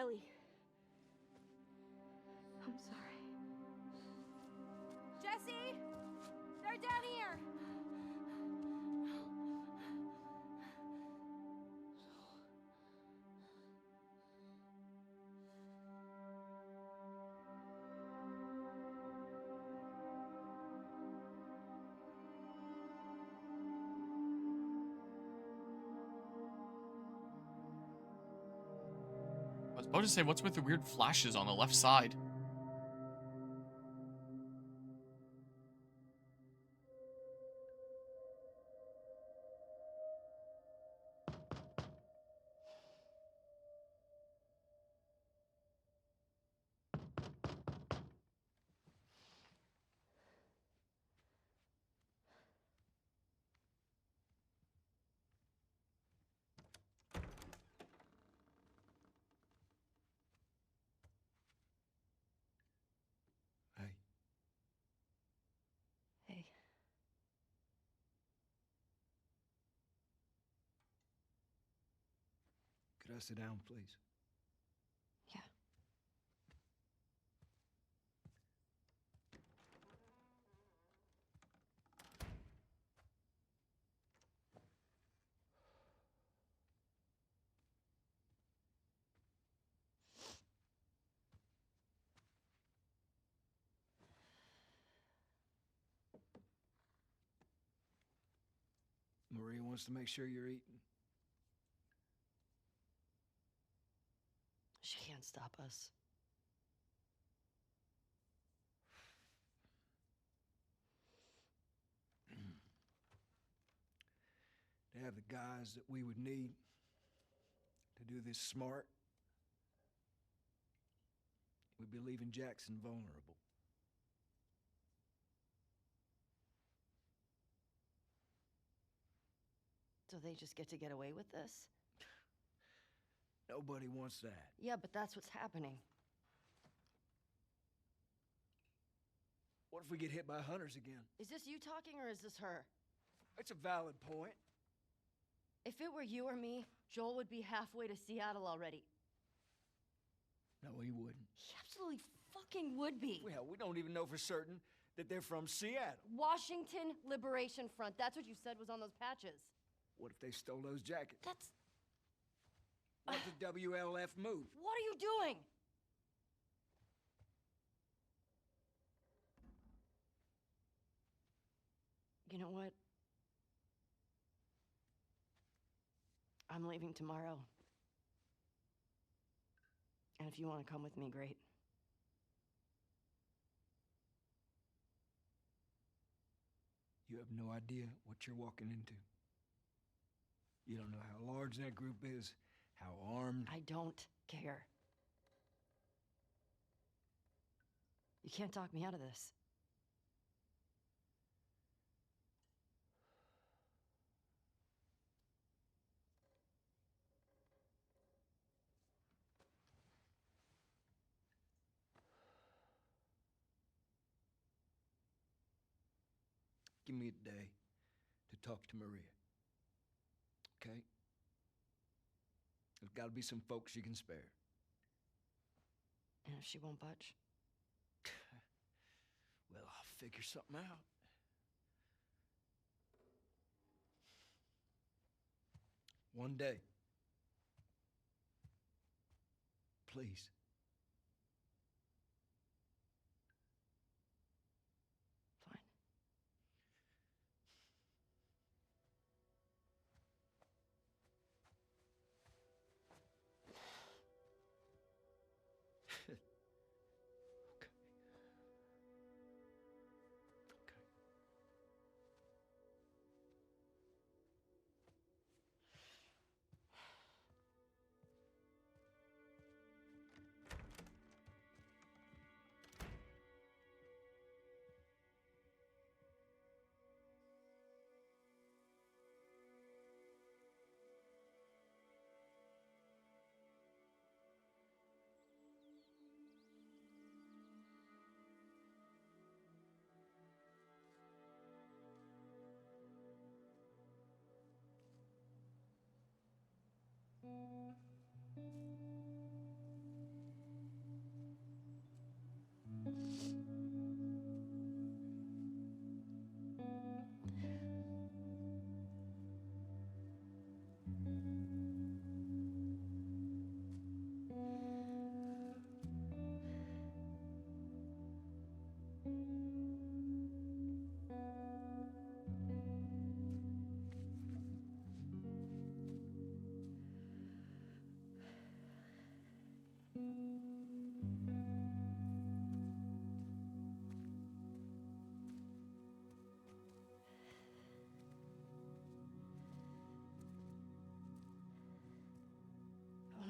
Ellie. I'm sorry. Jesse! They're down here! I was about to say, what's with the weird flashes on the left side? Hey. Hey. Could I sit down, please? Yeah. Maria wants to make sure you're eating. She can't stop us. To have the guys that we would need to do this smart, we'd be leaving Jackson vulnerable. So they just get to get away with this? Nobody wants that. Yeah, but that's what's happening. What if we get hit by hunters again? Is this you talking or is this her? It's a valid point. If it were you or me, Joel would be halfway to Seattle already. No, he wouldn't. He absolutely fucking would be. Well, we don't even know for certain that they're from Seattle. Washington Liberation Front. That's what you said was on those patches. What if they stole those jackets? That's... What if the WLF moved? What are you doing? You know what? I'm leaving tomorrow. And if you want to come with me, great. You have no idea what you're walking into. You don't know how large that group is, how armed. I don't care. You can't talk me out of this. Give me a day to talk to Maria. Okay? There's got to be some folks you can spare. And if she won't budge? Well, I'll figure something out. One day. Please. Fine. Okay. Okay.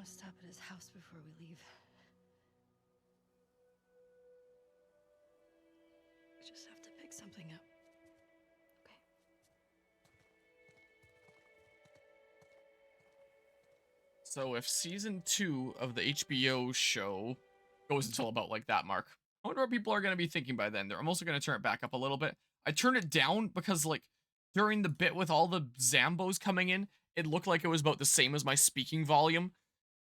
want to stop at his house before we leave. We just have to pick something up. Okay. So if season 2 of the HBO show goes until about like that mark, I wonder what people are going to be thinking by then. I'm also going to turn it back up a little bit. I turned it down because like during the bit with all the Zambos coming in, it looked like it was about the same as my speaking volume,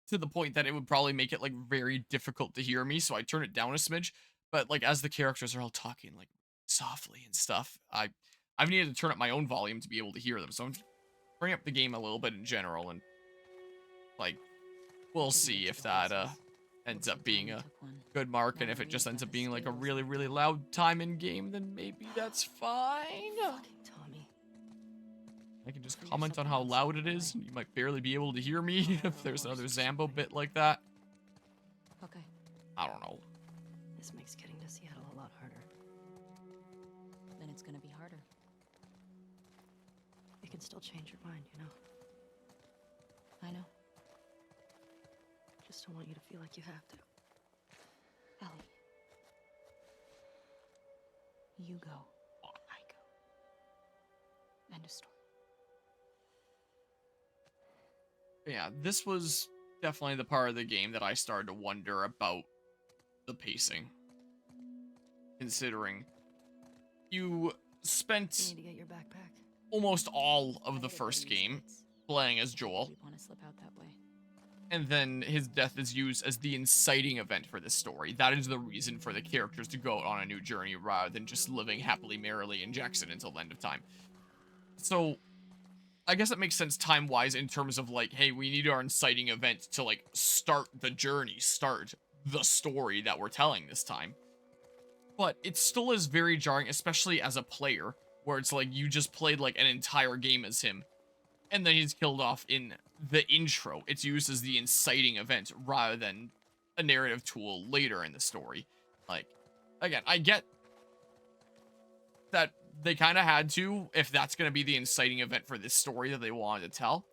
to the point that it would probably make it like very difficult to hear me. So I turned it down a smidge. But like as the characters are all talking like softly and stuff, I've needed to turn up my own volume to be able to hear them. So I'm bring up the game a little bit in general, and like we'll see if that ends up being a good mark, and if it just ends up being like a really, really loud time in game, then maybe that's fine. Fucking Tommy. I can just comment on how loud it is, and you might barely be able to hear me if there's another Zambo bit like that. Okay. I don't know. This makes getting to Seattle a lot harder. Then it's gonna be harder. You can still change your mind, you know? I know. Just don't want you to feel like you have to. Ellie. You go. I go. End of story. Yeah, this was definitely the part of the game that I started to wonder about the pacing. Considering you spent You need to get your backpack. almost all of the first game playing as Joel, We want to slip out that way. and then his death is used as the inciting event for this story. That is the reason for the characters to go out on a new journey rather than just living happily merrily in Jackson until the end of time. So I guess it makes sense time-wise in terms of like, hey, we need our inciting event to like start the journey, start the story that we're telling this time. But it still is very jarring, especially as a player, where it's like you just played like an entire game as him, and then he's killed off in the intro. It's used as the inciting event rather than a narrative tool later in the story. Like, again, I get that they kind of had to, if that's going to be the inciting event for this story that they wanted to tell.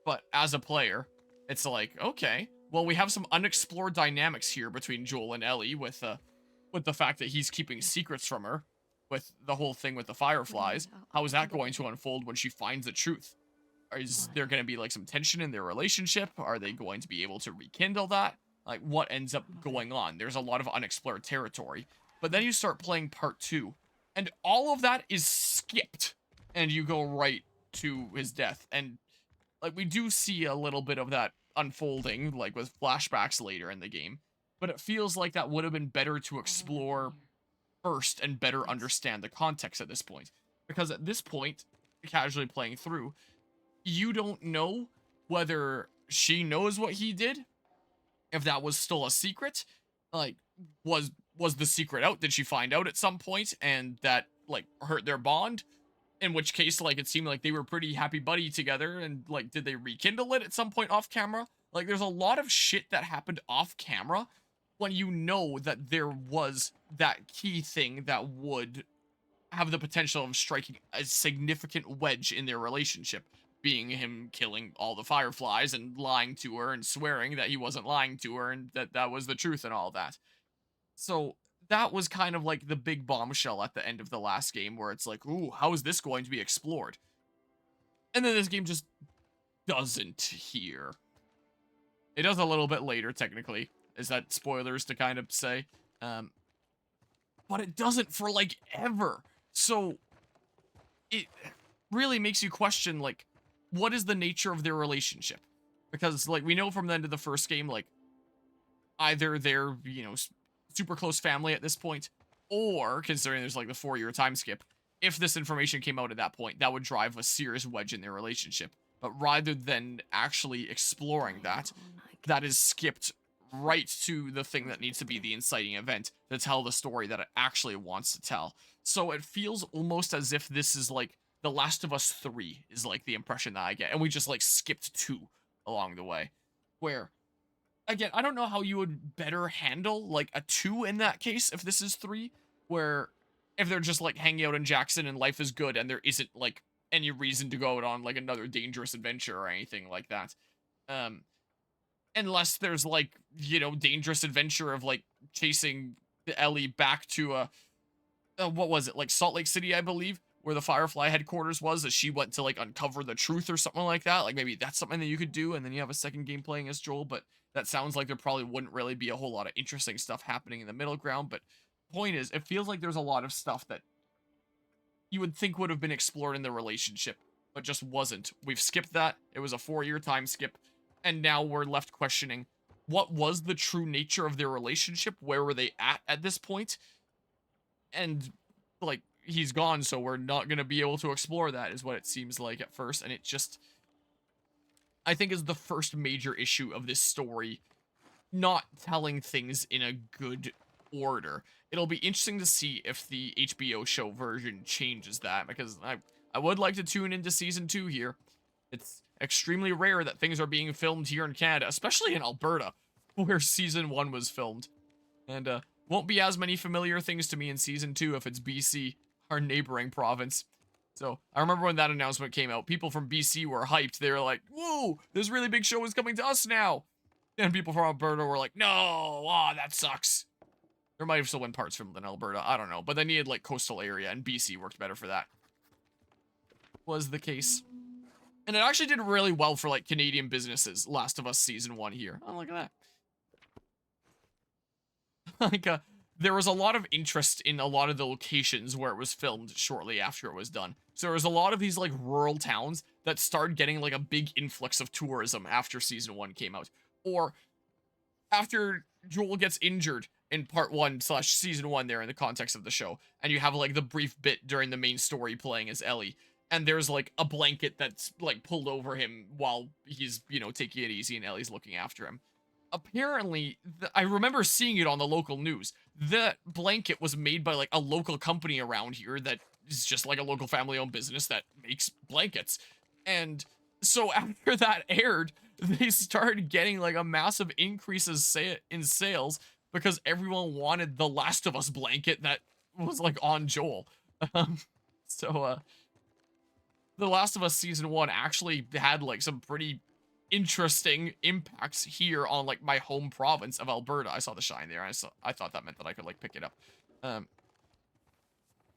But as a player, it's like, okay, well, we have some unexplored dynamics here between Joel and Ellie with the fact that he's keeping secrets from her, with the whole thing with the fireflies. How is that going to unfold when she finds the truth? Is there going to be like some tension in their relationship? Are they going to be able to rekindle that? Like, what ends up going on? There's a lot of unexplored territory. But then you start playing part 2, and all of that is skipped, and you go right to his death. And like, we do see a little bit of that unfolding, like with flashbacks later in the game, but it feels like that would have been better to explore first and better understand the context at this point. Because at this point, casually playing through, you don't know whether she knows what he did, if that was still a secret. Like, was the secret out? Did she find out at some point and that like hurt their bond? In which case, like, it seemed like they were pretty happy buddy together, and like, did they rekindle it at some point off camera? Like, there's a lot of shit that happened off camera when you know that there was that key thing that would have the potential of striking a significant wedge in their relationship, being him killing all the fireflies and lying to her and swearing that he wasn't lying to her and that that was the truth and all that. So that was kind of like the big bombshell at the end of the last game, where it's like, ooh, how is this going to be explored? And then this game just doesn't here. It does a little bit later, technically. Is that spoilers to kind of say? But it doesn't for like ever. So it really makes you question, like, what is the nature of their relationship? Because like, we know from the end of the first game, like, either they're, you know, super close family at this point, or, considering there's like the 4-year time skip, if this information came out at that point, that would drive a serious wedge in their relationship. But rather than actually exploring that, that is skipped right to the thing that needs to be the inciting event to tell the story that it actually wants to tell. So it feels almost as if this is like The Last of Us 3 is like the impression that I get, and we just like skipped 2 along the way. Where, again, I don't know how you would better handle like a 2 in that case if this is 3, where if they're just like hanging out in Jackson and life is good and there isn't like any reason to go out on like another dangerous adventure or anything like that. unless there's like, you know, dangerous adventure of like chasing Ellie back to what was it, like Salt Lake City, I believe, where the Firefly headquarters was, that she went to like uncover the truth or something like that. Like maybe that's something that you could do, and then you have a second game playing as Joel. But that sounds like there probably wouldn't really be a whole lot of interesting stuff happening in the middle ground. But point is, it feels like there's a lot of stuff that you would think would have been explored in the relationship, but just wasn't. We've skipped that. It was a 4-year time skip, and now we're left questioning what was the true nature of their relationship. Where were they at this point? And like, he's gone, so we're not gonna be able to explore that, is what it seems like at first. And it just, I think, is the first major issue of this story not telling things in a good order. It'll be interesting to see if the HBO show version changes that, because I would like to tune into season 2 here. It's extremely rare that things are being filmed here in Canada, especially in Alberta, where season 1 was filmed. And won't be as many familiar things to me in season 2 if it's BC, our neighboring province. So I remember when that announcement came out, people from BC were hyped. They were like, whoa, this really big show is coming to us now. And people from Alberta were like, no, oh, that sucks. There might have still been parts from Alberta, I don't know. But they needed like coastal area, and BC worked better for that. Was the case. And it actually did really well for like Canadian businesses, Last of Us Season 1 here. Oh, look at that. Like, there was a lot of interest in a lot of the locations where it was filmed shortly after it was done. So there was a lot of these like rural towns that started getting like a big influx of tourism after season 1 came out. Or after Joel gets injured in part 1 / season 1 there in the context of the show. And you have like the brief bit during the main story playing as Ellie. And there's like a blanket that's like pulled over him while he's, you know, taking it easy and Ellie's looking after him. Apparently, I remember seeing it on the local news. The blanket was made by like a local company around here that is just like a local family-owned business that makes blankets. And so after that aired, they started getting like a massive increase in sales because everyone wanted the Last of Us blanket that was like on Joel. The Last of Us Season 1 actually had like some pretty interesting impacts here on like my home province of Alberta. I saw the shine there. I thought that meant that I could like pick it up.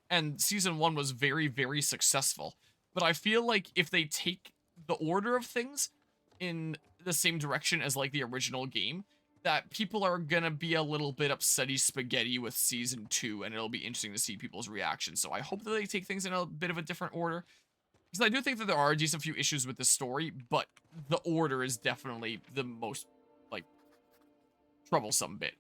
And season 1 was very, very successful. But I feel like if they take the order of things in the same direction as like the original game, that people are gonna be a little bit upsetty spaghetti with season 2, and it'll be interesting to see people's reactions. So I hope that they take things in a bit of a different order. Because I do think that there are a decent few issues with the story, but the order is definitely the most, like, troublesome bit.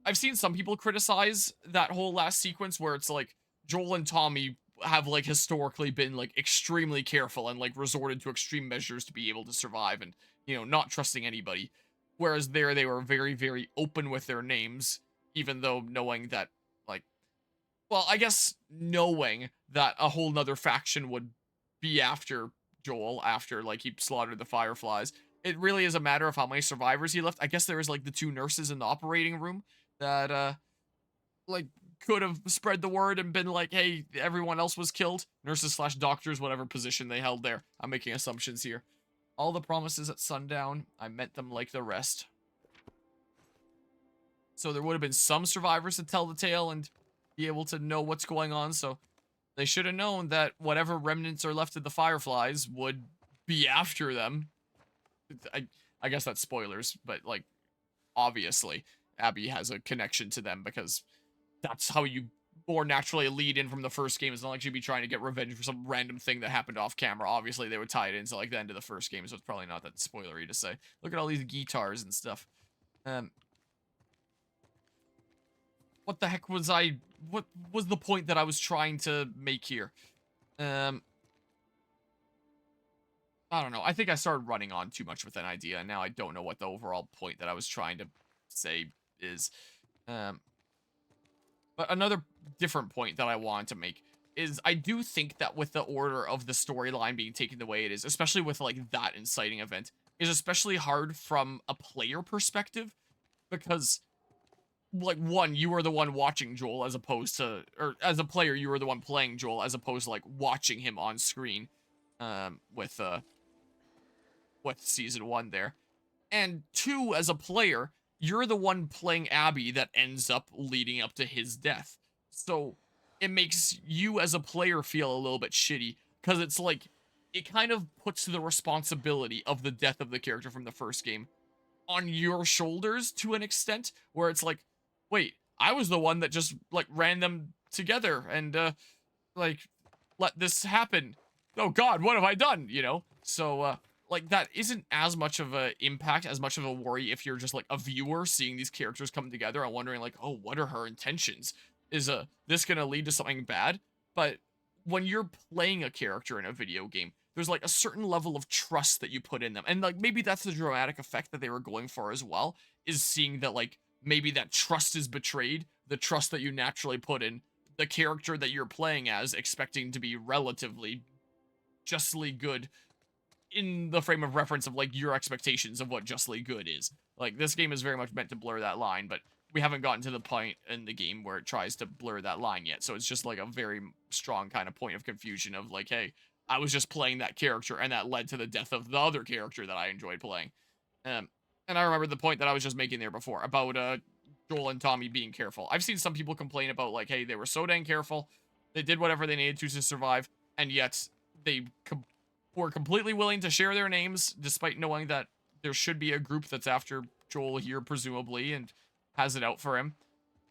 I've seen some people criticize that whole last sequence where it's like Joel and Tommy have, like, historically been, like, extremely careful and, like, resorted to extreme measures to be able to survive and, you know, not trusting anybody. Whereas there, they were very, very open with their names, even though knowing that, like, well, I guess knowing that a whole nother faction would be after Joel after, like, he slaughtered the Fireflies. It really is a matter of how many survivors he left. I guess there was, like, the 2 nurses in the operating room that, like, could have spread the word and been like, hey, everyone else was killed. Nurses / doctors, whatever position they held there. I'm making assumptions here. All the promises at sundown, I meant them like the rest. So there would have been some survivors to tell the tale and be able to know what's going on, so they should have known that whatever remnants are left of the Fireflies would be after them. I guess that's spoilers, but, like, obviously, Abby has a connection to them because that's how you more naturally lead in from the first game. It's not like she'd be trying to get revenge for some random thing that happened off camera. Obviously, they would tie it into, like, the end of the first game, so it's probably not that spoilery to say. Look at all these guitars and stuff. What the heck was what was the point that I was trying to make here? I don't know. I think I started running on too much with an idea, and now I don't know what the overall point that I was trying to say is. But another different point that I wanted to make is I do think that with the order of the storyline being taken the way it is, especially with, like, that inciting event, is especially hard from a player perspective, because, like, one, you are the one watching Joel as opposed to, or as a player, you are the one playing Joel as opposed to, like, watching him on screen, with season 1 there. And 2, as a player, you're the one playing Abby that ends up leading up to his death. So it makes you as a player feel a little bit shitty because it's like it kind of puts the responsibility of the death of the character from the first game on your shoulders to an extent, where it's like, wait, I was the one that just like ran them together and like let this happen. Oh God, what have I done? You know? So like that isn't as much of a impact, as much of a worry if you're just like a viewer seeing these characters come together and wondering like, oh, what are her intentions? Is this gonna lead to something bad? But when you're playing a character in a video game, there's like a certain level of trust that you put in them. And like maybe that's the dramatic effect that they were going for as well, is seeing that like maybe that trust is betrayed, the trust that you naturally put in the character that you're playing as, expecting to be relatively justly good in the frame of reference of like your expectations of what justly good is. Like this game is very much meant to blur that line, but we haven't gotten to the point in the game where it tries to blur that line yet. So it's just like a very strong kind of point of confusion of like, hey, I was just playing that character and that led to the death of the other character that I enjoyed playing. And I remember the point that I was just making there before about Joel and Tommy being careful. I've seen some people complain about like, hey, they were so dang careful. They did whatever they needed to survive, and yet they were completely willing to share their names despite knowing that there should be a group that's after Joel here, presumably, and has it out for him.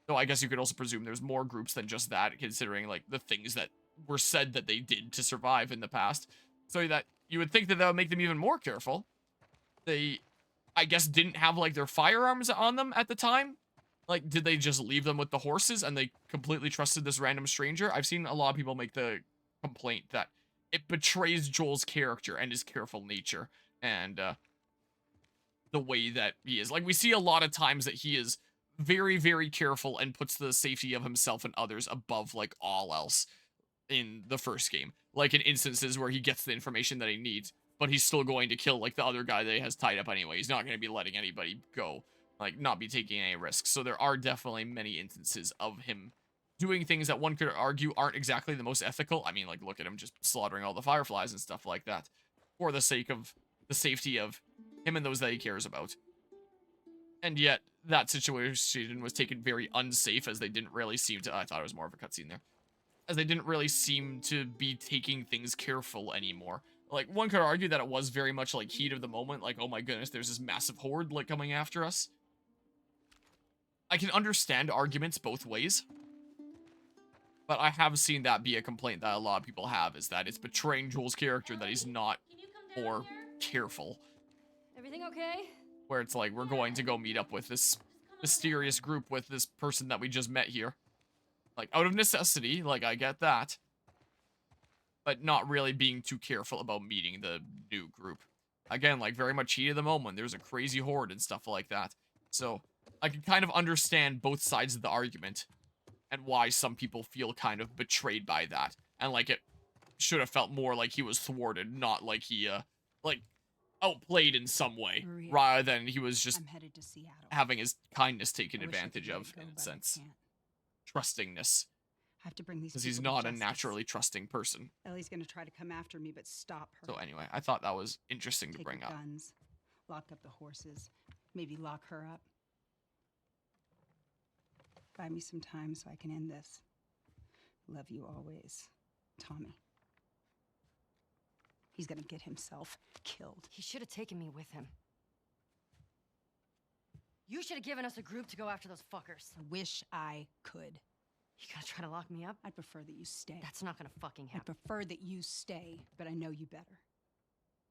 Though I guess you could also presume there's more groups than just that, considering like the things that were said that they did to survive in the past. So that you would think that that would make them even more careful. They, I guess, didn't have like their firearms on them at the time. Like, did they just leave them with the horses and they completely trusted this random stranger? I've seen a lot of people make the complaint that it betrays Joel's character and his careful nature and the way that he is. Like, we see a lot of times that he is very, very careful and puts the safety of himself and others above, like, all else in the first game. Like, in instances where he gets the information that he needs, but he's still going to kill, like, the other guy that he has tied up anyway. He's not going to be letting anybody go. Like, not be taking any risks. So there are definitely many instances of him doing things that one could argue aren't exactly the most ethical. I mean, like, look at him just slaughtering all the fireflies and stuff like that for the sake of the safety of him and those that he cares about. And yet, that situation was taken very unsafe, as they didn't really seem to... I thought it was more of a cutscene there. As they didn't really seem to be taking things careful anymore. Like, one could argue that it was very much, like, heat of the moment. Like, oh my goodness, there's this massive horde, like, coming after us. I can understand arguments both ways. But I have seen that be a complaint that a lot of people have, is that it's betraying Joel's character that he's not more careful. Everything okay? Where it's like, we're going to go meet up with this mysterious group with this person that we just met here. Like, out of necessity, like, I get that. But not really being too careful about meeting the new group. Again, like, very much heat of the moment. There's a crazy horde and stuff like that. So, I can kind of understand both sides of the argument. And why some people feel kind of betrayed by that. And, like, it should have felt more like he was thwarted, not like he, like, outplayed in some way. Maria, rather than he was just I'm headed to Seattle. having his kindness taken I wish I could advantage let of, it go, in a but I sense. can't. Trustingness. I have to bring these Because he's people to not a justice. naturally trusting person. Ellie's gonna try to come after me, but stop her. So anyway, I thought that was interesting to Take bring the up. guns, lock up the horses, maybe lock her up. Buy me some time so I can end this. Love you always, Tommy. He's gonna get himself killed. He should have taken me with him. You should have given us a group to go after those fuckers. I wish I could. You gonna try to lock me up? I'd prefer that you stay. That's not gonna fucking I happen. prefer that you stay, but I know you better.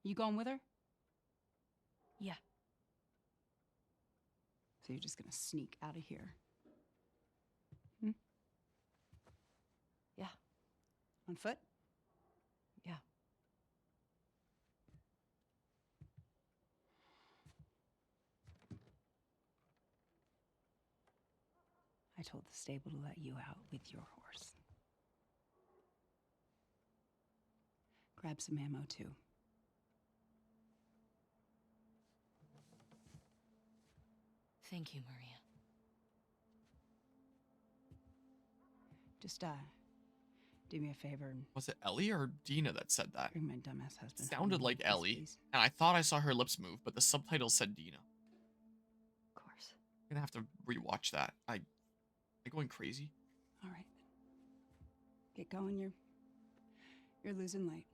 You going with her? Yeah. So you're just gonna sneak out of here? Yeah. On foot? Yeah. I told the stable to let you out with your horse. Grab some ammo, too. Thank you, Maria. Just, Do me a favor and Was it Ellie or Dina that said that? bring my dumbass husband home Sounded like in one piece, Ellie, please. and I thought I saw her lips move, but the subtitle said Dina. Of course. I'm gonna have to rewatch that. I'm going crazy. All right. Get going. You're losing light.